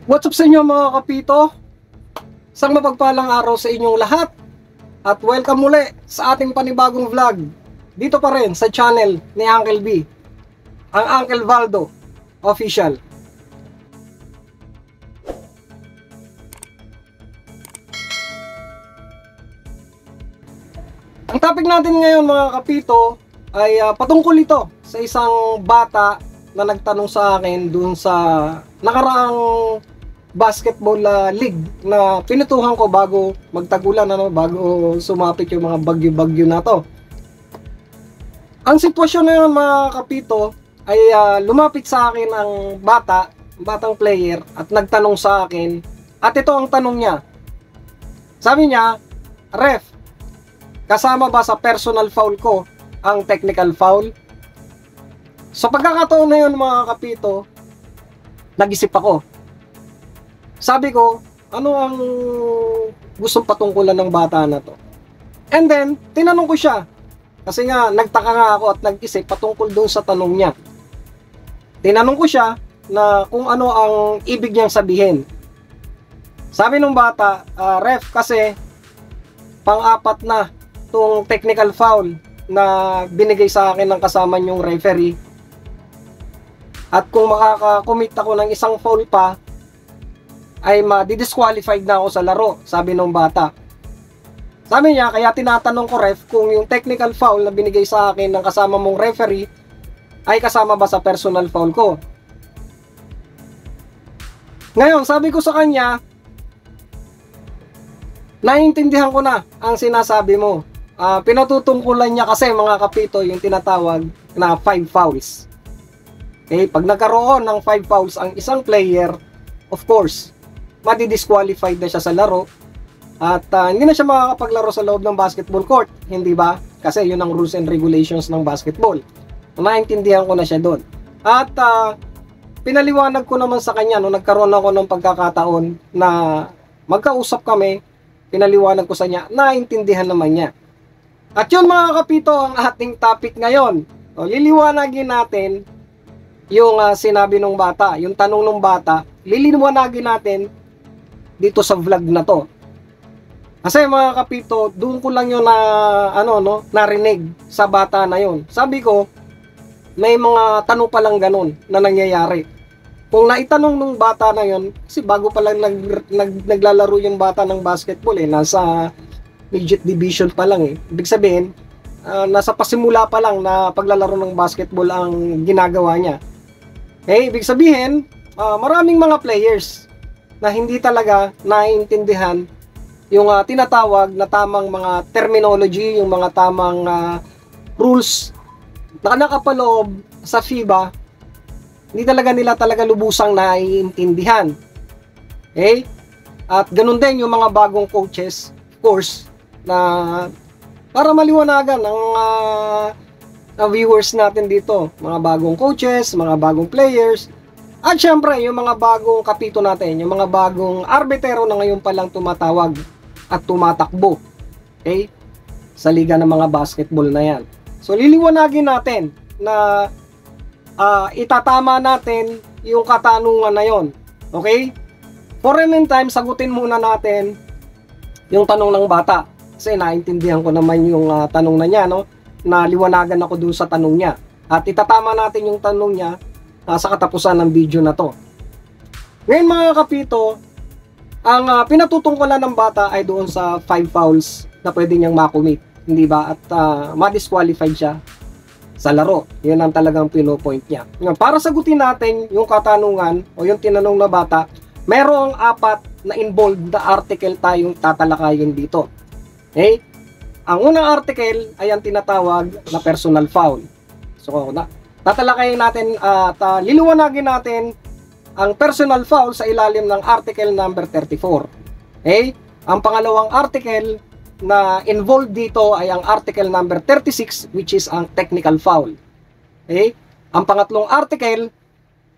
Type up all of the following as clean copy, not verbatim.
What's up sa inyo mga kapito? Isang mapagpalang araw sa inyong lahat at welcome muli sa ating panibagong vlog dito pa rin sa channel ni Uncle B, ang Uncle Valdo Official. Ang topic natin ngayon mga kapito ay patungkol ito sa isang bata na nagtanong sa akin dun sa nakaraang basketball league na pinutuhan ko bago magtagulan, bago sumapit yung mga bagyo-bagyo na to. Ang sitwasyon na yun mga kapito ay lumapit sa akin ang batang player at nagtanong sa akin at ito ang tanong niya. Sabi niya, "Ref, kasama ba sa personal foul ko ang technical foul?" Sa pagkakataon na yun mga kapito, nag-isip ako. Sabi ko, ano ang gustong patungkulan ng bata na to? And then, tinanong ko siya. Kasi nga, nagtaka nga ako at nag-isip patungkol doon sa tanong niya. Tinanong ko siya na kung ano ang ibig niyang sabihin. Sabi ng bata, "Ref, kasi pang-apat na itong technical foul na binigay sa akin ng kasama niyong referee. At kung makaka-commit ako ng isang foul pa, ay ma-disqualified na ako sa laro," sabi ng bata. Sabi niya, kaya tinatanong ko, "Ref, kung yung technical foul na binigay sa akin ng kasama mong referee ay kasama ba sa personal foul ko?" Ngayon, sabi ko sa kanya, naiintindihan ko na ang sinasabi mo. Pinatutungkulan niya kasi mga kapito yung tinatawag na 5 fouls. Okay, pag nagkaroon ng 5 fouls ang isang player, of course, madi-disqualified na siya sa laro at hindi na siya makakapaglaro sa loob ng basketball court, hindi ba? Kasi yun ang rules and regulations ng basketball. Naintindihan ko na siya doon. At pinaliwanag ko naman sa kanya, nung nagkaroon ako ng pagkakataon na magkausap kami, pinaliwanag ko sa niya, naintindihan naman niya. At yun mga kapito ang ating topic ngayon. O, liliwanagin natin yung sinabi ng bata, yung tanong ng bata, liliwanagin natin dito sa vlog na to. Kasi mga kapito, doon ko lang yun narinig sa bata na yun. Sabi ko, may mga tanong pa lang ganun na nangyayari. Kung naitanong ng bata na yun, kasi bago pa lang naglalaro yung bata ng basketball nasa midget division pa lang Ibig sabihin, nasa pasimula pa lang na paglalaro ng basketball ang ginagawa niya. Ibig sabihin, maraming mga players na hindi talaga naiintindihan yung tinatawag na tamang mga terminology, yung mga tamang rules na nakapaloob sa FIBA, hindi talaga nila lubusang naiintindihan. At ganun din yung mga bagong coaches, of course, na para maliwanagan ang viewers natin dito, mga bagong coaches, mga bagong players, at syempre yung mga bagong kapito natin, yung mga bagong arbitero na ngayon palang tumatawag at tumatakbo sa liga ng mga basketball na yan. So liliwanagin natin na itatama natin yung katanungan na yon. Okay? For the meantime, sagutin muna natin yung tanong ng bata. Kasi naintindihan ko naman yung tanong na niya, naliwanagan ako dun sa tanong niya. At itatama natin yung tanong niya sa katapusan ng video na to. Ngayon mga kapito, ang pinatutungkulan ng bata ay doon sa 5 fouls na pwede niyang makumit, hindi ba? At ma-disqualified siya sa laro. Yun ang talagang pinopoint niya. Ngayon, para sagutin natin yung katanungan o yung tinanong na bata, merong 4 na involved na article tayong tatalakayin dito. Ang unang article ay ang tinatawag na personal foul. So, tatalakayin natin at liliwanagin natin ang personal foul sa ilalim ng article number 34. Ang pangalawang article na involved dito ay ang article number 36, which is ang technical foul. Ang pangatlong article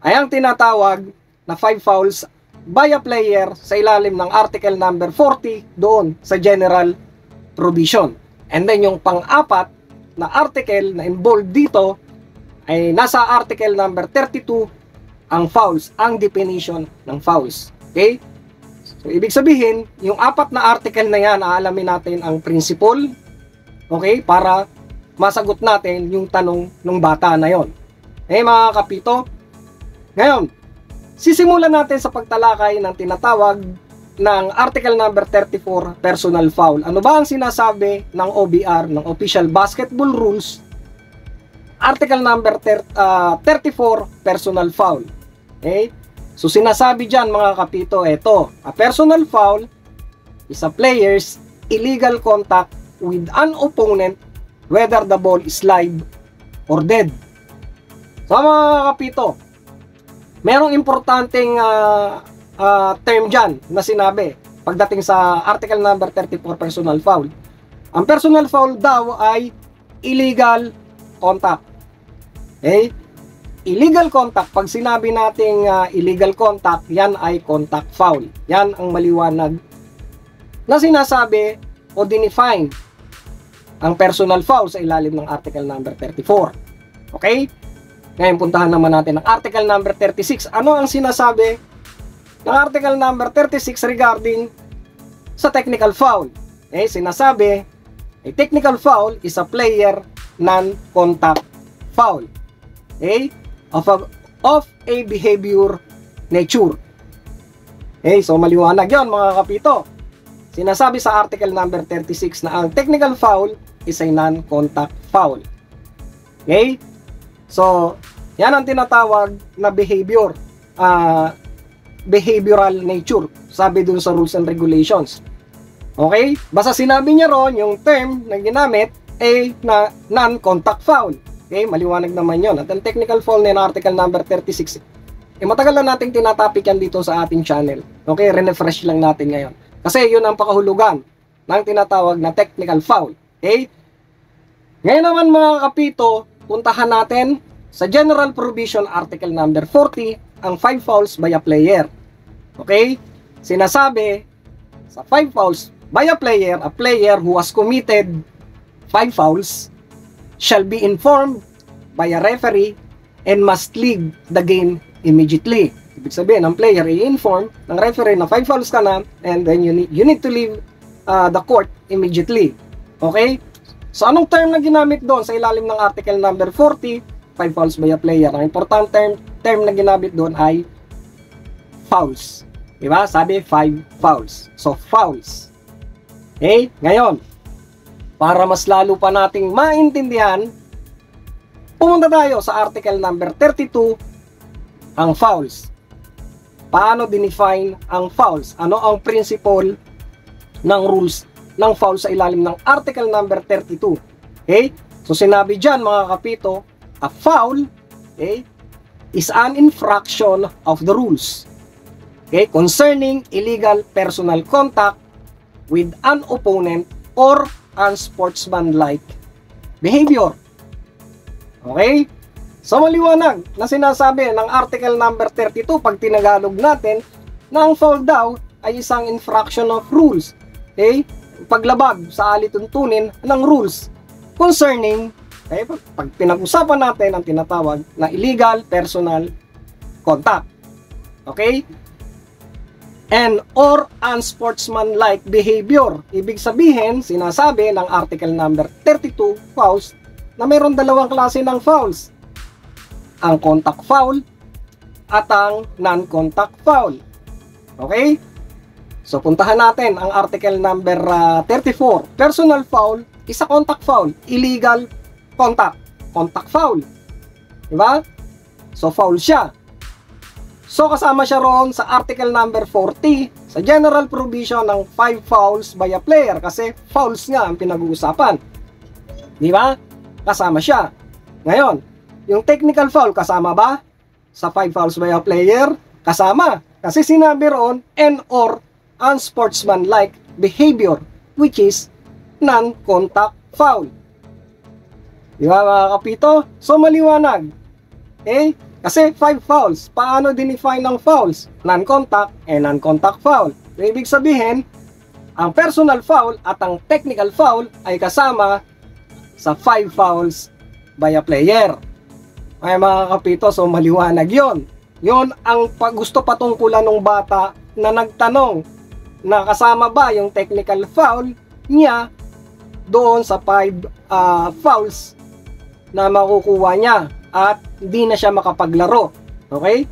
ay ang tinatawag na 5 fouls by a player sa ilalim ng article number 40 doon sa general provision. And then yung pang-apat na article na involved dito ay nasa article number 32 ang fouls, ang definition ng fouls. Okay? So, ibig sabihin, yung 4 na article na yan, aalamin natin ang principle, okay, para masagot natin yung tanong ng bata na yon. Okay, mga kapito? Ngayon, sisimulan natin sa pagtalakay ng tinatawag ng article number 34, personal foul. Ano ba ang sinasabi ng OBR, ng Official Basketball Rules? Article number 34, personal foul. Okay? So, sinasabi dyan, mga kapito, eto, a personal foul is a player's illegal contact with an opponent whether the ball is live or dead. So, mga kapito, merong importanteng term dyan na sinabi pagdating sa article number 34, personal foul. Ang personal foul daw ay illegal contact. Okay? Illegal contact, pag sinabi nating illegal contact, yan ay contact foul. Yan ang maliwanag na sinasabi o dinefine ang personal foul sa ilalim ng article number 34. Okay? Ngayon, puntahan naman natin ang article number 36. Ano ang sinasabi ng article number 36 regarding sa technical foul? Okay? Sinasabi, a technical foul is a player non-contact foul. Okay? Of a behavior nature. Okay, so maliwanag yon, mga kapito. Sinasabi sa article number 36 na ang technical foul is a non-contact foul. Okay? So, yan ang tinatawag na behavior, behavioral nature, sabi dun sa rules and regulations. Okay? Basta sinabi niya ron, yung term na ginamit ay na non-contact foul. Okay, maliwanag naman yon. At ang technical foul na article number 36, matagal na nating tinatapik yan dito sa ating channel. Okay, refresh lang natin ngayon. Kasi yun ang pakahulugan ng tinatawag na technical foul. Okay? Ngayon naman, mga kapito, puntahan natin sa general provision article number 40, ang 5 fouls by a player. Okay? Sinasabi sa 5 fouls by a player who has committed 5 fouls shall be informed by a referee and must leave the game immediately. Ibig sabihin, ang player i-inform ng referee na 5 fouls ka na, and then you need to leave the court immediately. Okay? So, anong term na ginamit doon sa ilalim ng article number 40, 5 fouls by a player? Ang important term na ginamit doon ay fouls. Diba? Sabi, 5 fouls. So, fouls. Okay? Ngayon, para mas lalo pa nating maintindihan, pumunta tayo sa article number 32, ang fouls. Paano dinefine ang fouls? Ano ang principle ng rules ng foul sa ilalim ng article number 32? Okay? So, sinabi dyan, mga kapito, a foul, okay, is an infraction of the rules, okay, concerning illegal personal contact with an opponent or unsportsmanlike behavior. Okay? So, maliwanag na sinasabi ng article number 32, pag tinagalog natin, na ang foul daw ay isang infraction of rules. Okay? Paglabag sa alituntunin ng rules concerning, okay, pag pinag-usapan natin ang tinatawag na illegal personal contact. Okay? And or unsportsmanlike behavior. Ibig sabihin, sinasabi ng article number 32, fouls, na mayroon dalawang klase ng fouls. Ang contact foul at ang non-contact foul. Okay? So, puntahan natin ang article number 34. Personal foul is a contact foul. Illegal contact. Contact foul. Diba? So, foul siya. So, kasama siya roon sa article number 40 sa general provision ng 5 fouls by a player kasi fouls nga ang pinag-uusapan. Di ba? Kasama siya. Ngayon, yung technical foul kasama ba sa 5 fouls by a player? Kasama. Kasi sinabi roon, and or unsportsmanlike behavior, which is non-contact foul. Di ba, mga kapito? So, maliwanag. Okay? Kasi 5 fouls. Paano dinefine ng fouls? Non-contact and non-contact foul. So, ibig sabihin, ang personal foul at ang technical foul ay kasama sa 5 fouls by a player. Ay, mga kapito, so maliwanag yon. Yon ang gusto patungkulan ng bata na nagtanong na kasama ba yung technical foul niya doon sa 5 fouls na makukuha niya at hindi na siya makapaglaro. Okay?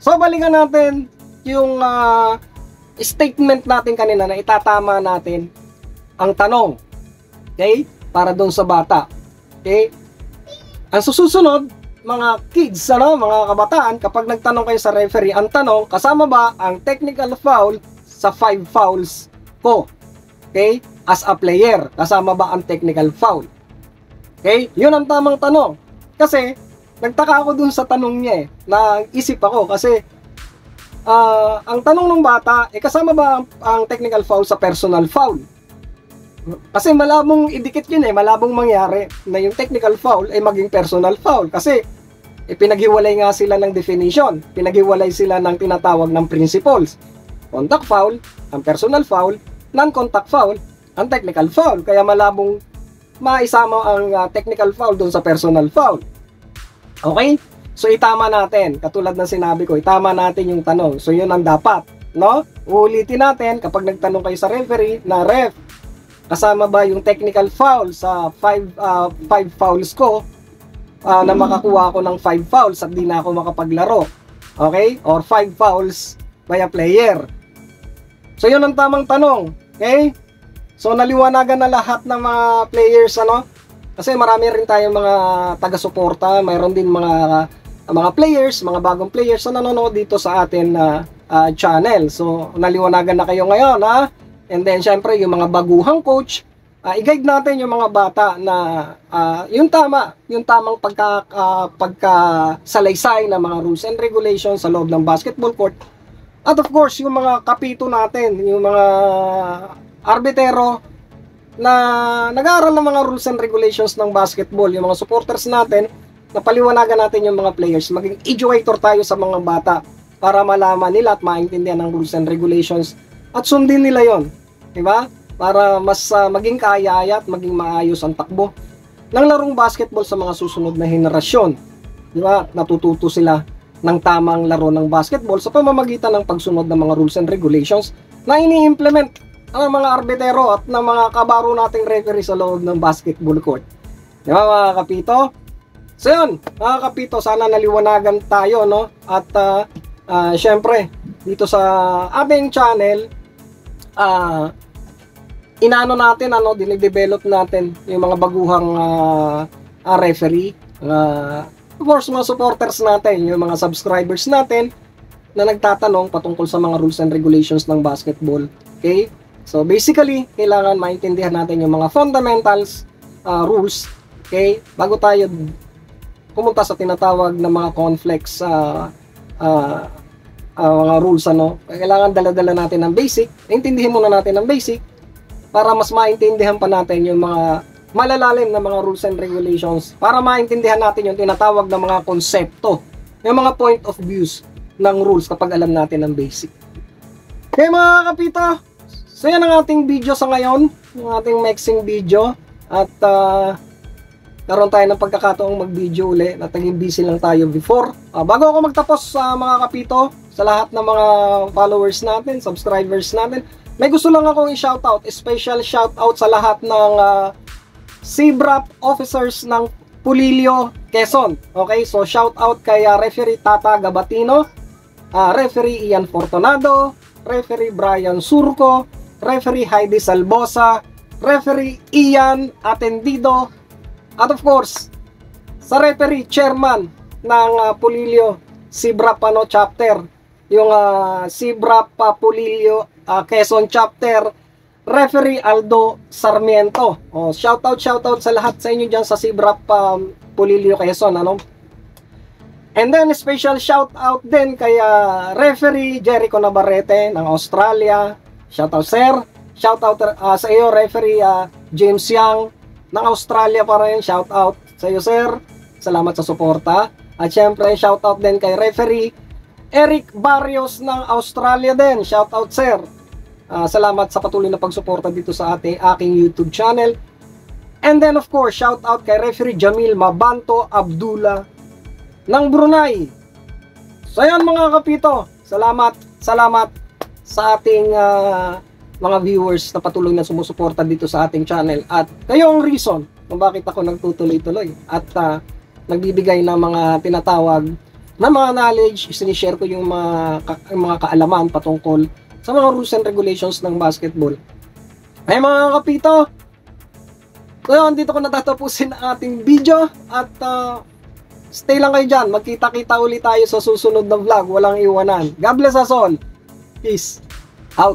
So balikan natin yung statement natin kanina na itatama natin ang tanong. Okay? Para doon sa bata. Okay? Ang susunod, mga kids, mga kabataan, kapag nagtanong kayo sa referee, ang tanong, kasama ba ang technical foul sa 5 fouls ko? Okay? As a player, kasama ba ang technical foul? Okay? Yun ang tamang tanong. Kasi, nagtaka ako dun sa tanong niya Naisip ako kasi, ang tanong ng bata, kasama ba ang technical foul sa personal foul? Kasi malabong idikit yun malabong mangyari na yung technical foul ay maging personal foul. Kasi, pinaghiwalay nga sila ng definition. Pinaghiwalay sila ng tinatawag ng principles. Contact foul, ang personal foul, non-contact foul, ang technical foul. Kaya malabong maisama ang technical foul doon sa personal foul. Okay? So itama natin, katulad ng sinabi ko, itama natin yung tanong. So yun ang dapat, no? Uulitin natin kapag nagtanong kayo sa referee na, ref, kasama ba yung technical foul sa 5 fouls ko na makakuha ako ng 5 fouls at di na ako makapaglaro? Okay? Or 5 fouls by a player. So yun ang tamang tanong. Okay? So naliwanagan na lahat ng mga players, kasi marami rin tayong mga taga-suporta, mayroon din mga players, mga bagong players na nanonood dito sa atin na channel. So naliwanagan na kayo ngayon, And then syempre yung mga baguhang coach, i-guide natin yung mga bata na yung tamang pagkasalaysay ng mga rules and regulations sa loob ng basketball court. At of course, yung mga kapito natin, yung mga arbitero na nag-aaral ng mga rules and regulations ng basketball, yung mga supporters natin, na paliwanagan natin yung mga players, maging educator tayo sa mga bata para malaman nila at maintindihan ng rules and regulations at sundin nila yon, di ba? Para mas maging kaaya-aya at maging maayos ang takbo ng larong basketball sa mga susunod na henerasyon. Di ba? Natututo sila ng tamang laro ng basketball sa pamamagitan ng pagsunod ng mga rules and regulations na ini-implement ng mga arbitero at ng mga kabaro nating referee sa loob ng basketball court. Di ba mga kapito? So yun, mga kapito, sana naliwanagan tayo, At syempre, dito sa ating channel, dinidevelop natin yung mga baguhang referee, of course mga supporters natin, yung mga subscribers natin na nagtatanong patungkol sa mga rules and regulations ng basketball. Okay? So basically, kailangan maintindihan natin yung mga fundamentals, rules, okay? Bago tayo pumunta sa tinatawag na mga conflicts, mga rules, kailangan dala-dala natin ng basic, intindihin muna natin ng basic para mas maintindihan pa natin yung mga malalalim na mga rules and regulations, para maintindihan natin yung tinatawag na mga konsepto, yung mga point of views ng rules kapag alam natin ng basic. Okay mga kapito, so yan ang ating video sa ngayon, yung ating mixing video, at karoon tayo ng pagkakataong mag-video uli at naging busy lang tayo before. Bago ako magtapos mga kapito, sa lahat ng mga followers natin, subscribers natin, may gusto lang akong i-shoutout, special shoutout sa lahat ng CBRAP officers ng Pulilio, Quezon. Okay, so shoutout kay referee Tata Gabatino, referee Ian Fortunado, referee Brian Surco, referee Heidi Salbosa, referee Ian Atendido, at of course, sa referee chairman ng Pulilio CBRAP chapter, yung CBRAP Pulilio Quezon chapter, referee Aldo Sarmiento. Shoutout sa lahat sa inyo dyan sa CBRAP Pulilio Quezon, And then special shoutout din kay referee Jericho Navarrete ng Australia. Shoutout sir. Shoutout sa iyo referee James Yang ng Australia pa rin. Shoutout sa iyo sir. Salamat sa suporta. At syempre shoutout din kay referee Eric Barrios ng Australia din. Shoutout sir. Salamat sa patuloy na pagsuporta dito sa aking YouTube channel. And then of course, shoutout kay referee Jamil Mabanto Abdullah ng Brunei. So ayan mga kapito, salamat sa ating mga viewers na patuloy na sumusuporta dito sa ating channel, at kayo ang reason kung bakit ako nagtutuloy-tuloy at nagbibigay ng mga tinatawag na mga knowledge. Sinishare ko yung mga kaalaman patungkol sa mga rules and regulations ng basketball. Ay mga kapito, so yun, dito ko natatapusin ang ating video, at stay lang kayo dyan. Magkita-kita ulit tayo sa susunod na vlog. Walang iwanan. God bless us all. Peace out.